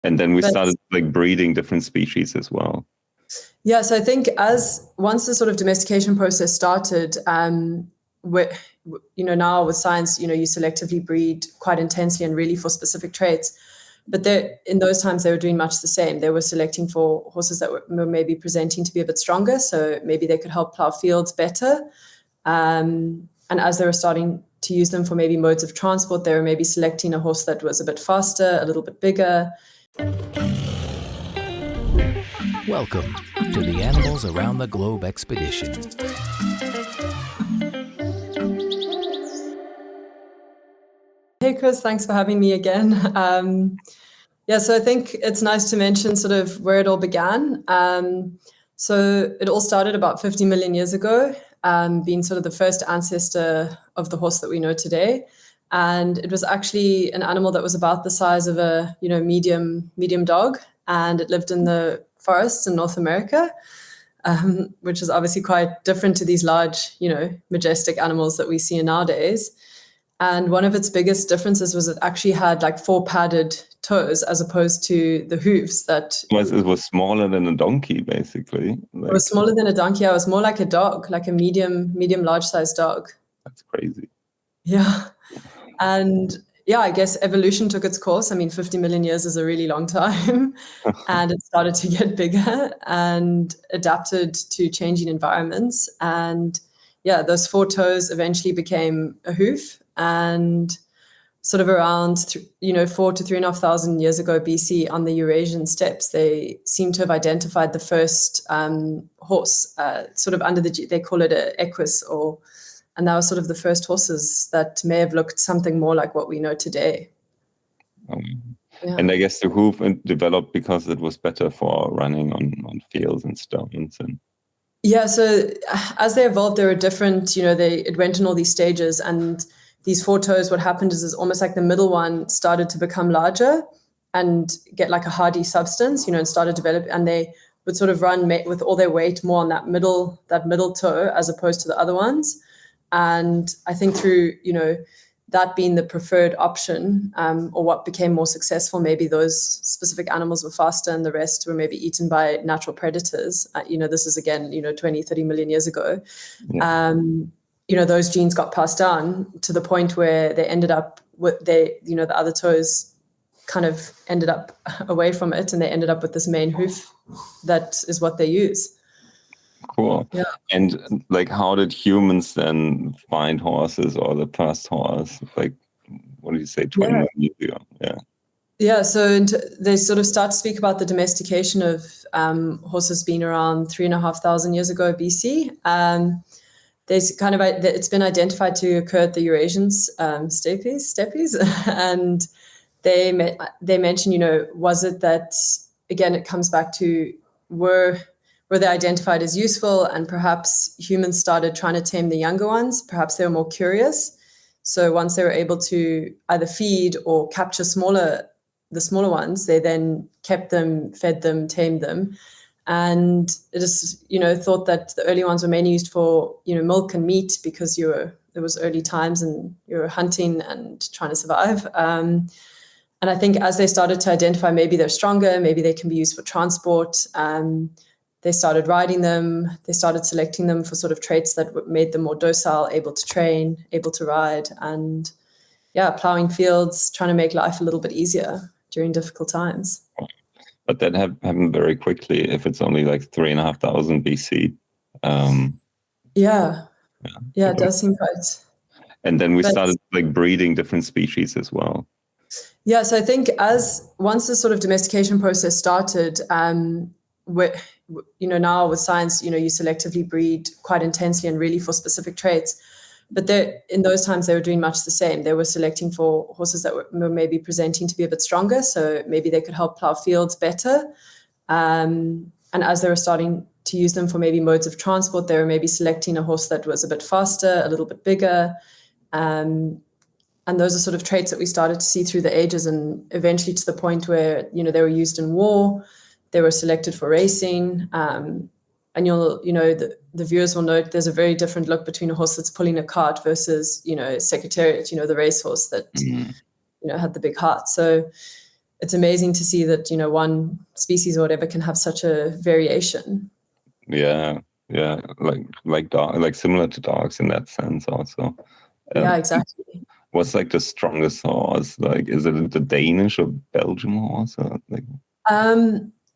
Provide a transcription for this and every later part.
And then we But started like breeding different species as well. yeah, so I think once the sort of domestication process started, now with science, you selectively breed quite intensely and really for specific traits. But in those times, they were doing much the same. They were selecting for horses that were maybe presenting to be a bit stronger, so maybe they could help plow fields better. And as they were starting to use them for maybe modes of transport, they were maybe selecting a horse that was a bit faster, a little bit bigger. Welcome to the Animals Around the Globe expedition. Hey, Chris, thanks for having me again. So I think it's nice to mention sort of where it all began. So it all started about 50 million years ago, being sort of the first ancestor of the horse that we know today. And it was actually an animal that was about the size of a medium dog, and it lived in the forests in North America, which is obviously quite different to these large, majestic animals that we see nowadays. And one of its biggest differences was it actually had like 4 padded toes as opposed to the hooves that... It was smaller than a donkey, basically. It was smaller than a donkey. It was more like a dog, like a medium large size dog. That's crazy. Yeah. And yeah, I guess evolution took its course. I mean, 50 million years is a really long time. And it started to get bigger and adapted to changing environments. And yeah, those 4 toes eventually became a hoof. And sort of around 4 to 3,500 years ago BC on the Eurasian steppes, they seem to have identified the first horse, sort of under they call it an equus, and that was sort of the first horses that may have looked something more like what we know today. Yeah. And I guess the hoof developed because it was better for running on fields and stones. Yeah, so as they evolved, there were different, it went in all these stages, and these 4 toes, what happened is almost like the middle one started to become larger and get like a hardy substance, and started to develop, and they would sort of run with all their weight more on that middle toe as opposed to the other ones. And I think through, that being the preferred option, or what became more successful, maybe those specific animals were faster and the rest were maybe eaten by natural predators. This is again, 20, 30 million years ago. Yeah. Those genes got passed down to the point where they ended up with the other toes kind of ended up away from it, and they ended up with this main hoof that is what they use. Cool. Yeah. And like, how did humans then find horses, or the first horse? Like, what did you say, 20 million years ago? Yeah. Yeah, so they sort of start to speak about the domestication of horses being around 3,500 years ago BC. It's been identified to occur at the Eurasian steppes, and they mention, was it that, again, it comes back to were they identified as useful, and perhaps humans started trying to tame the younger ones. Perhaps they were more curious. So once they were able to either feed or capture the smaller ones, they then kept them, fed them, tamed them. And it is, thought that the early ones were mainly used for, milk and meat, because it was early times and you were hunting and trying to survive. And I think as they started to identify, maybe they're stronger, maybe they can be used for transport. They started riding them. They started selecting them for sort of traits that made them more docile, able to train, able to ride, and plowing fields, trying to make life a little bit easier during difficult times. But that happened very quickly if it's only like 3,500 BC. Yeah, it does seem right. And then we started like breeding different species as well. Yeah, so I think once the sort of domestication process started, now with science, you selectively breed quite intensely and really for specific traits. But in those times, they were doing much the same. They were selecting for horses that were maybe presenting to be a bit stronger, so maybe they could help plow fields better. And as they were starting to use them for maybe modes of transport, they were maybe selecting a horse that was a bit faster, a little bit bigger. And those are sort of traits that we started to see through the ages, and eventually to the point where, they were used in war. They were selected for racing. And the viewers will note there's a very different look between a horse that's pulling a cart versus, Secretariat, the racehorse that, had the big heart. So it's amazing to see that, one species or whatever can have such a variation. Yeah, like dog, like similar to dogs in that sense also. Yeah, exactly. What's like the strongest horse? Like, is it the Danish or Belgian horse? Or like?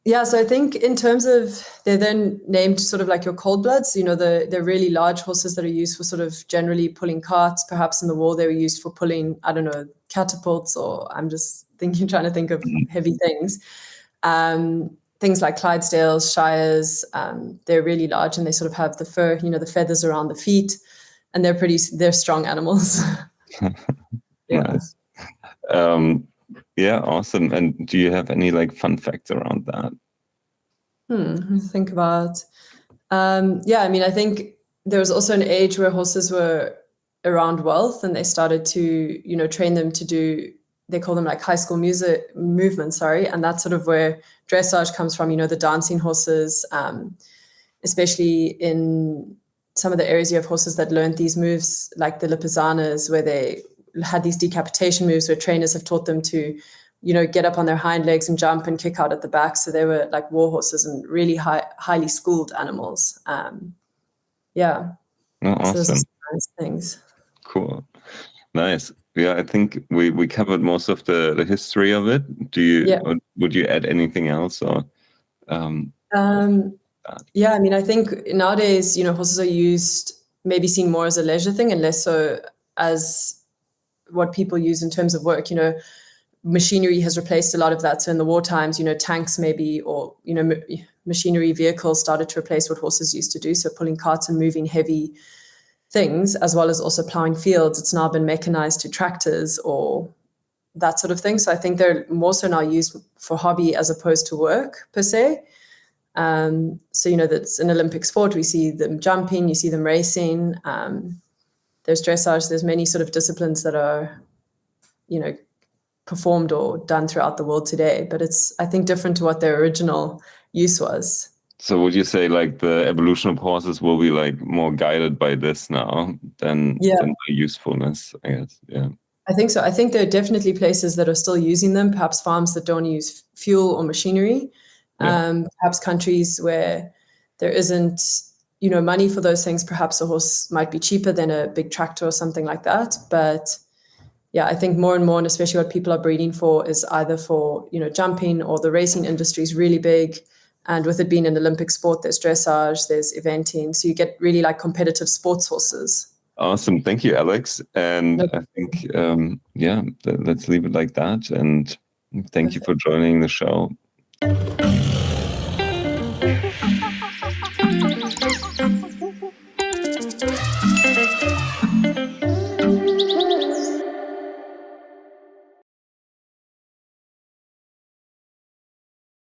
Yeah, so I think in terms of, they're then named sort of like your cold bloods, they're really large horses that are used for sort of generally pulling carts. Perhaps in the war they were used for pulling, I don't know, catapults, or I'm just trying to think of heavy things. Things like Clydesdales, Shires, they're really large, and they sort of have the fur, the feathers around the feet, and they're strong animals. Yeah. Nice. Yeah, awesome. And do you have any like fun facts around that? Think about. Yeah, I mean, I think there was also an age where horses were around wealth, and they started to, train them to do, they call them like high school movement, and that's sort of where dressage comes from, the dancing horses, especially in some of the areas you have horses that learned these moves, like the Lipizzaners, where they had these decapitation moves where trainers have taught them to, get up on their hind legs and jump and kick out at the back. So they were like war horses and really highly schooled animals. Yeah. Oh, awesome. So those are nice things. Cool. Nice. Yeah, I think we covered most of the history of it. Would you add anything else, or? Yeah, I mean, I think nowadays, horses are maybe seen more as a leisure thing and less so as what people use in terms of work. Machinery has replaced a lot of that. So in the war times, tanks maybe, or, machinery vehicles started to replace what horses used to do. So pulling carts and moving heavy things, as well as also plowing fields. It's now been mechanized to tractors or that sort of thing. So I think they're more so now used for hobby as opposed to work per se. So, that's an Olympic sport. We see them jumping, you see them racing. There's dressage, there's many sort of disciplines that are, performed or done throughout the world today. But it's, I think, different to what their original use was. So would you say like the evolution of horses will be like more guided by this now than the usefulness, I guess? Yeah. I think so. I think there are definitely places that are still using them, perhaps farms that don't use fuel or machinery, perhaps countries where there isn't, money for those things. Perhaps a horse might be cheaper than a big tractor or something like that. But yeah, I think more and more, and especially what people are breeding for, is either for, jumping, or the racing industry is really big. And with it being an Olympic sport, there's dressage, there's eventing. So you get really like competitive sports horses. Awesome. Thank you, Alex. And I think, let's leave it like that. And thank you for joining the show.